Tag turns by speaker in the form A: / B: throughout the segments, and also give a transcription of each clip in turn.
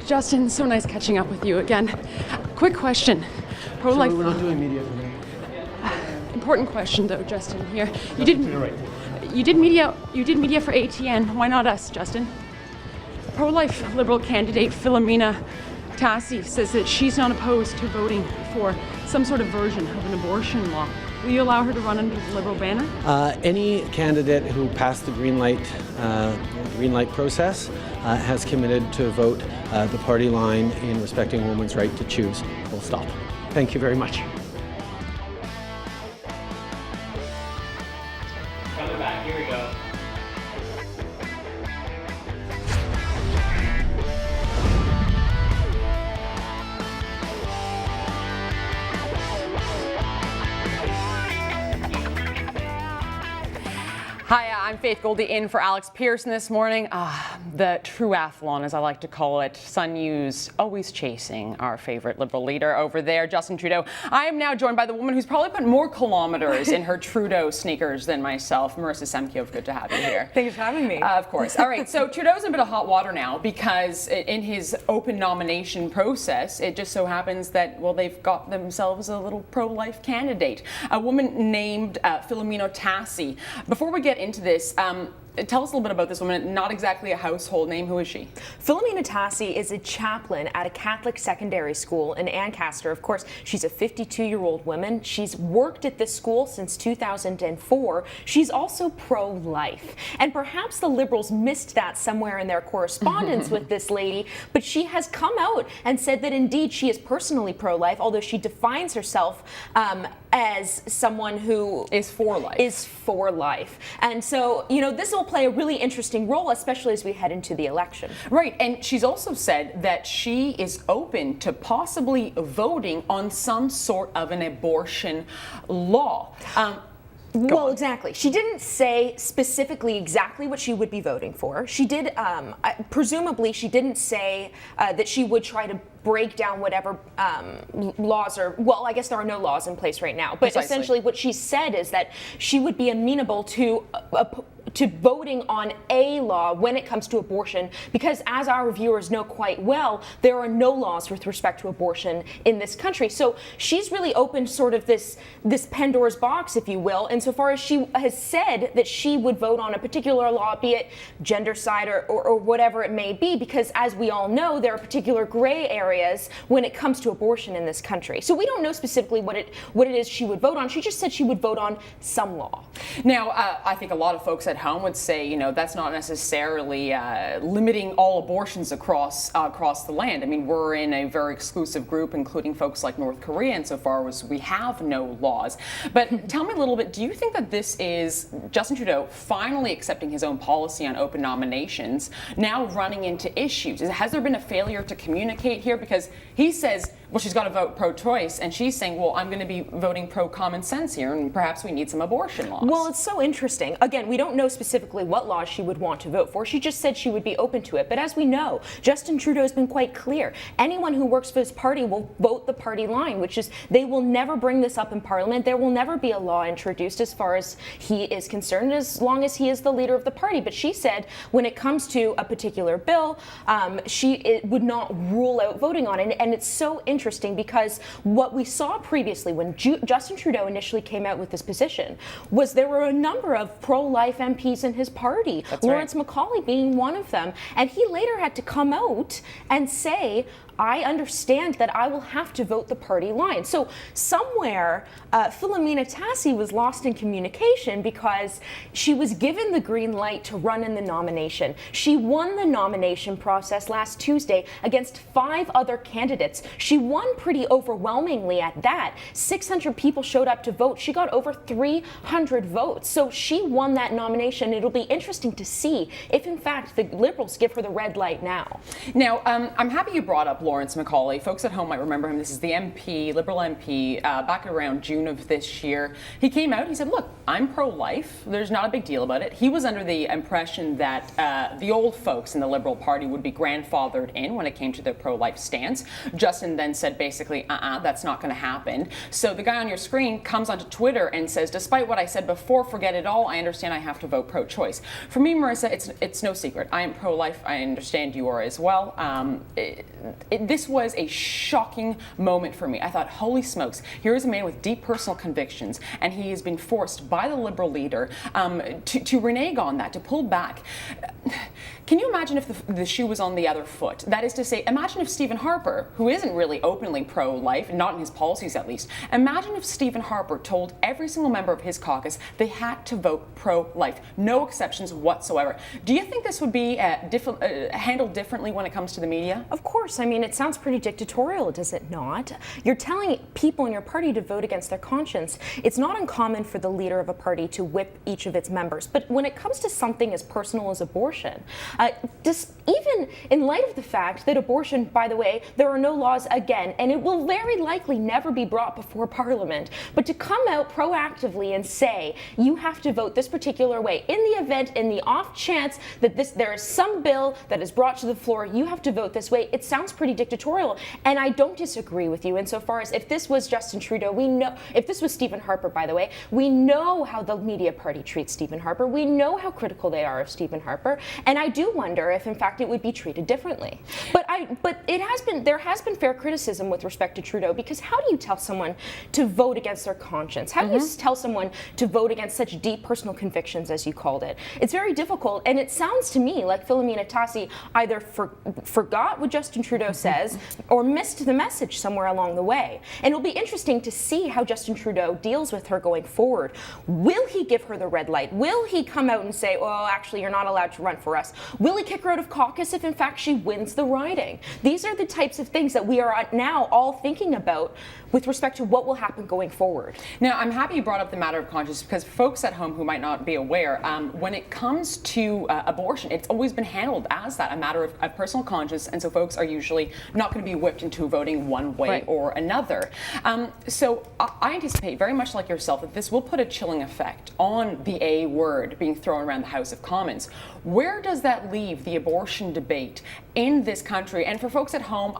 A: Justin, so nice catching up with you again. Quick question. Pro-life.
B: Sorry, we're not doing media today.
A: Important question, though, Justin. Here, you did media for ATN. Why not us, Justin? Pro-life Liberal candidate Philomena Tassi says that she's not opposed to voting for some sort of version of an abortion law. Will you allow her to run under the Liberal banner?
B: Any candidate who passed the green light process has committed to vote the party line in respecting a woman's right to choose. Full stop. Thank you very much.
C: Coming back, here we go.
D: Hi, I'm Faith Goldie in for Alex Pearson this morning. The truathlon, as I like to call it. Sun News always chasing our favorite Liberal leader over there, Justin Trudeau. I am now joined by the woman who's probably put more kilometers in her Trudeau sneakers than myself, Marissa Semkiov. Good to have you here.
E: Thanks for having me.
D: Of course. All right, so Trudeau's in a bit of hot water now because in his open nomination process, it just so happens that, well, they've got themselves a little pro-life candidate, a woman named Philomena Tassi. Before we get into this, tell us a little bit about this woman. Not exactly a household name. Who is she?
E: Philomena Tassi is a chaplain at a Catholic secondary school in Ancaster. Of course, she's a 52-year-old woman. She's worked at this school since 2004. She's also pro-life. And perhaps the Liberals missed that somewhere in their correspondence with this lady, but she has come out and said that indeed she is personally pro-life, although she defines herself as someone who
D: Is for life.
E: And so, you know, this will play a really interesting role, especially as we head into the election.
D: Right, and she's also said that she is open to possibly voting on some sort of an abortion law.
E: Well, exactly. She didn't say specifically exactly what she would be voting for. She did, presumably, she didn't say that she would try to break down whatever laws are, well, I guess there are no laws in place right now, but
D: Precisely.
E: Essentially what she said is that she would be amenable to voting on a law when it comes to abortion, because as our viewers know quite well, there are no laws with respect to abortion in this country. So she's really opened sort of this Pandora's box, if you will, insofar as she has said that she would vote on a particular law, be it gendercide or whatever it may be, because as we all know, there are particular gray areas when it comes to abortion in this country. So we don't know specifically what it is she would vote on. She just said she would vote on some law.
D: Now, I think a lot of folks at home would say, you know, that's not necessarily limiting all abortions across the land. I mean, we're in a very exclusive group, including folks like North Korea, insofar as we have no laws. But tell me a little bit, do you think that this is Justin Trudeau finally accepting his own policy on open nominations, now running into issues? Has there been a failure to communicate here? Because he says, well, she's got to vote pro-choice, and she's saying, well, I'm going to be voting pro-common sense here, and perhaps we need some abortion laws.
E: Well, it's so interesting. Again, we don't know specifically what laws she would want to vote for. She just said she would be open to it. But as we know, Justin Trudeau has been quite clear. Anyone who works for his party will vote the party line, which is they will never bring this up in Parliament. There will never be a law introduced as far as he is concerned, as long as he is the leader of the party. But she said when it comes to a particular bill, she would not rule out voting on it. And it's so interesting because what we saw previously when Justin Trudeau initially came out with this position was there were a number of pro-life MPs in his party,
D: That's
E: Lawrence
D: right.
E: Macaulay being one of them. And he later had to come out and say, I understand that I will have to vote the party line. So somewhere, Philomena Tassi was lost in communication because she was given the green light to run in the nomination. She won the nomination process last Tuesday against 5 other candidates. She won pretty overwhelmingly at that. 600 people showed up to vote. She got over 300 votes. So she won that nomination. It'll be interesting to see if, in fact, the Liberals give her the red light now.
D: Now, I'm happy you brought up Lawrence Lawrence Macaulay. Folks at home might remember him. This is the MP, Liberal MP, back around June of this year. He came out, he said, look, I'm pro-life. There's not a big deal about it. He was under the impression that the old folks in the Liberal Party would be grandfathered in when it came to their pro-life stance. Justin then said basically, that's not going to happen. So the guy on your screen comes onto Twitter and says, despite what I said before, forget it all. I understand I have to vote pro-choice. For me, Marissa, it's no secret. I am pro-life. I understand you are as well. This was a shocking moment for me. I thought, holy smokes, here is a man with deep personal convictions, and he has been forced by the Liberal leader to renege on that, to pull back. Can you imagine if the shoe was on the other foot? That is to say, imagine if Stephen Harper, who isn't really openly pro-life, not in his policies at least, imagine if Stephen Harper told every single member of his caucus they had to vote pro-life, no exceptions whatsoever. Do you think this would be handled differently when it comes to the media?
E: Of course. I mean, it sounds pretty dictatorial, does it not? You're telling people in your party to vote against their conscience. It's not uncommon for the leader of a party to whip each of its members. But when it comes to something as personal as abortion, even in light of the fact that abortion, by the way, there are no laws again, and it will very likely never be brought before Parliament, but to come out proactively and say you have to vote this particular way in the event, in the off chance that there is some bill that is brought to the floor, you have to vote this way, it sounds pretty dictatorial. And I don't disagree with you insofar as if this was Justin Trudeau, we know, if this was Stephen Harper, by the way, we know how the media party treats Stephen Harper, we know how critical they are of Stephen Harper, and I do wonder if in fact it would be treated differently. But there has been fair criticism with respect to Trudeau, because how do you tell someone to vote against their conscience? How do you tell someone to vote against such deep personal convictions, as you called it? It's very difficult, and it sounds to me like Philomena Tassi either forgot what Justin Trudeau says or missed the message somewhere along the way. And it'll be interesting to see how Justin Trudeau deals with her going forward. Will he give her the red light? Will he come out and say, oh, actually, you're not allowed to run for us? Will he kick her out of caucus if in fact she wins the riding? These are the types of things that we are now all thinking about with respect to what will happen going forward.
D: Now, I'm happy you brought up the matter of conscience, because folks at home who might not be aware, when it comes to abortion, it's always been handled as that, a matter of personal conscience, and so folks are usually not going to be whipped into voting one way or another. So I anticipate, very much like yourself, that this will put a chilling effect on the A word being thrown around the House of Commons. Where does that leave the abortion debate in this country? And for folks at home,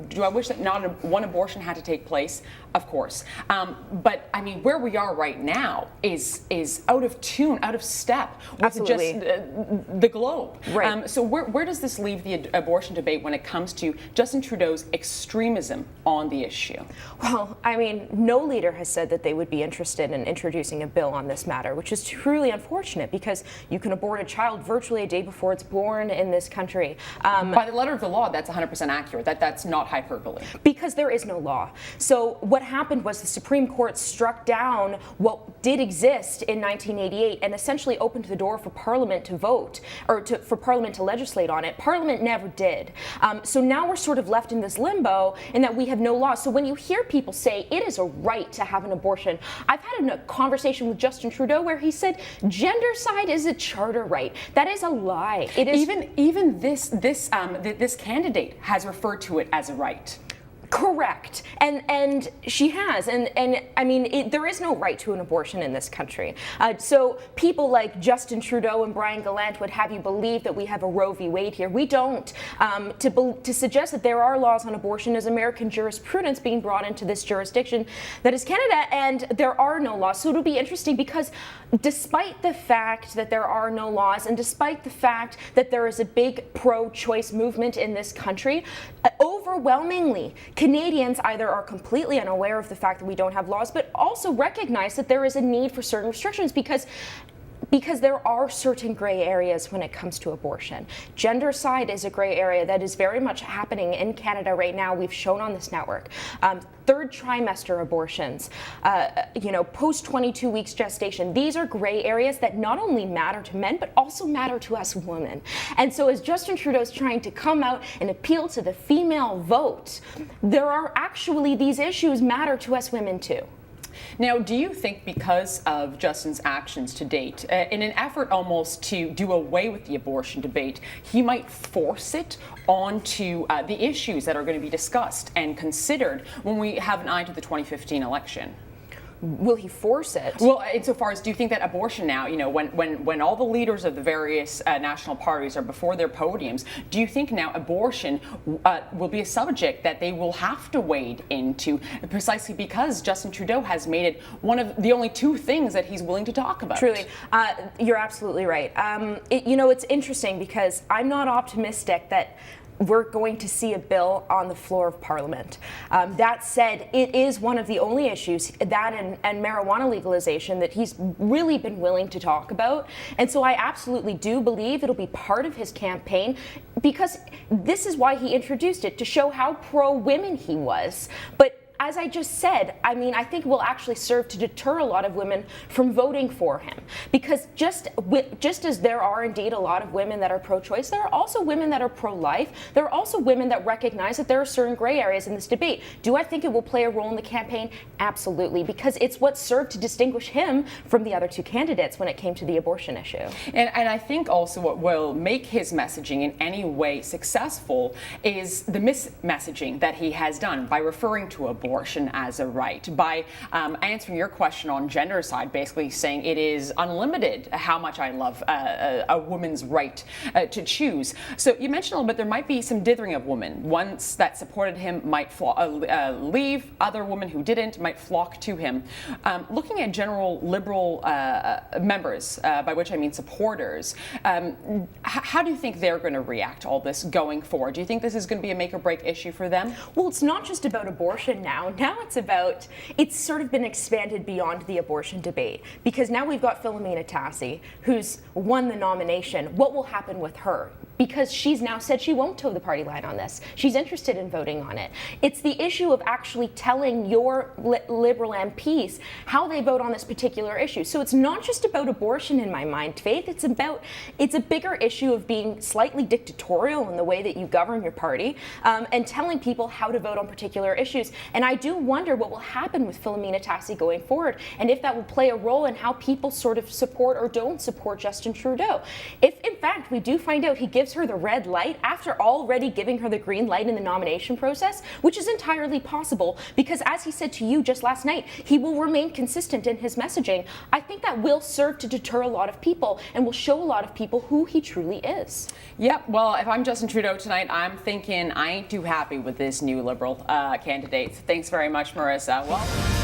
D: do I wish that not one abortion had to take place? Of course. But I mean, where we are right now is out of tune, out of step with just the globe.
E: Right.
D: So where does this leave the abortion debate when it comes to Justin Trudeau's extremism on the issue?
E: Well, I mean, no leader has said that they would be interested in introducing a bill on this matter, which is truly unfortunate, because you can abort a child virtually a day before it's born in this country.
D: By the letter of the law, that's 100% accurate. That's not hyperbole.
E: Because there is no law. So what happened was the Supreme Court struck down what did exist in 1988 and essentially opened the door for Parliament to vote, or for Parliament to legislate on it. Parliament never did. So now we're sort of left in this limbo in that we have no law. So when you hear people say it is a right to have an abortion, I've had a conversation with Justin Trudeau where he said gendercide is a charter right. That is a lie. It is
D: even this candidate has referred to it as a right.
E: Correct, and she has, and I mean, there is no right to an abortion in this country. So people like Justin Trudeau and Brian Gallant would have you believe that we have a Roe v. Wade here. We don't. To suggest that there are laws on abortion is American jurisprudence being brought into this jurisdiction that is Canada, and there are no laws. So it'll be interesting, because despite the fact that there are no laws, and despite the fact that there is a big pro-choice movement in this country, overwhelmingly, Canadians either are completely unaware of the fact that we don't have laws, but also recognize that there is a need for certain restrictions, because there are certain gray areas when it comes to abortion. Gendercide is a gray area that is very much happening in Canada right now. We've shown on this network. Third trimester abortions, post 22 weeks gestation. These are gray areas that not only matter to men, but also matter to us women. And so as Justin Trudeau's trying to come out and appeal to the female vote, there are actually, these issues matter to us women too.
D: Now, do you think because of Justin's actions to date, in an effort almost to do away with the abortion debate, he might force it onto the issues that are going to be discussed and considered when we have an eye to the 2015 election?
E: Will he force it?
D: Well, insofar as, do you think that abortion now, when all the leaders of the various national parties are before their podiums, do you think now abortion will be a subject that they will have to wade into, precisely because Justin Trudeau has made it one of the only two things that he's willing to talk about?
E: Truly, you're absolutely right. It's interesting because I'm not optimistic that we're going to see a bill on the floor of Parliament. That said, it is one of the only issues, that and marijuana legalization, that he's really been willing to talk about. And so I absolutely do believe it'll be part of his campaign, because this is why he introduced it, to show how pro-women he was. But as I just said, I think it will actually serve to deter a lot of women from voting for him. Because just as there are indeed a lot of women that are pro-choice, there are also women that are pro-life. There are also women that recognize that there are certain gray areas in this debate. Do I think it will play a role in the campaign? Absolutely, because it's what served to distinguish him from the other two candidates when it came to the abortion issue.
D: And I think also what will make his messaging in any way successful is the mismessaging that he has done by referring to abortion as a right, by answering your question on gendercide, basically saying it is unlimited how much I love a woman's right to choose. So you mentioned a little bit there might be some dithering of women. Ones that supported him might leave, other women who didn't might flock to him. Looking at general Liberal members, by which I mean supporters, how do you think they're going to react to all this going forward? Do you think this is going to be a make or break issue for them? Well,
E: It's not just about abortion now. Now it's sort of been expanded beyond the abortion debate, because now we've got Philomena Tassi, who's won the nomination. What will happen with her? Because she's now said she won't toe the party line on this. She's interested in voting on it. It's the issue of actually telling your Liberal MPs how they vote on this particular issue. So it's not just about abortion in my mind, Faith. It's a bigger issue of being slightly dictatorial in the way that you govern your party, and telling people how to vote on particular issues. And I do wonder what will happen with Philomena Tassi going forward, and if that will play a role in how people sort of support or don't support Justin Trudeau. If in fact we do find out he gives her the red light after already giving her the green light in the nomination process, which is entirely possible, because as he said to you just last night, he will remain consistent in his messaging. I think that will serve to deter a lot of people and will show a lot of people who he truly is.
D: Yep. Well, if I'm Justin Trudeau tonight, I'm thinking I ain't too happy with this new Liberal candidate. Thanks very much, Marissa. Well.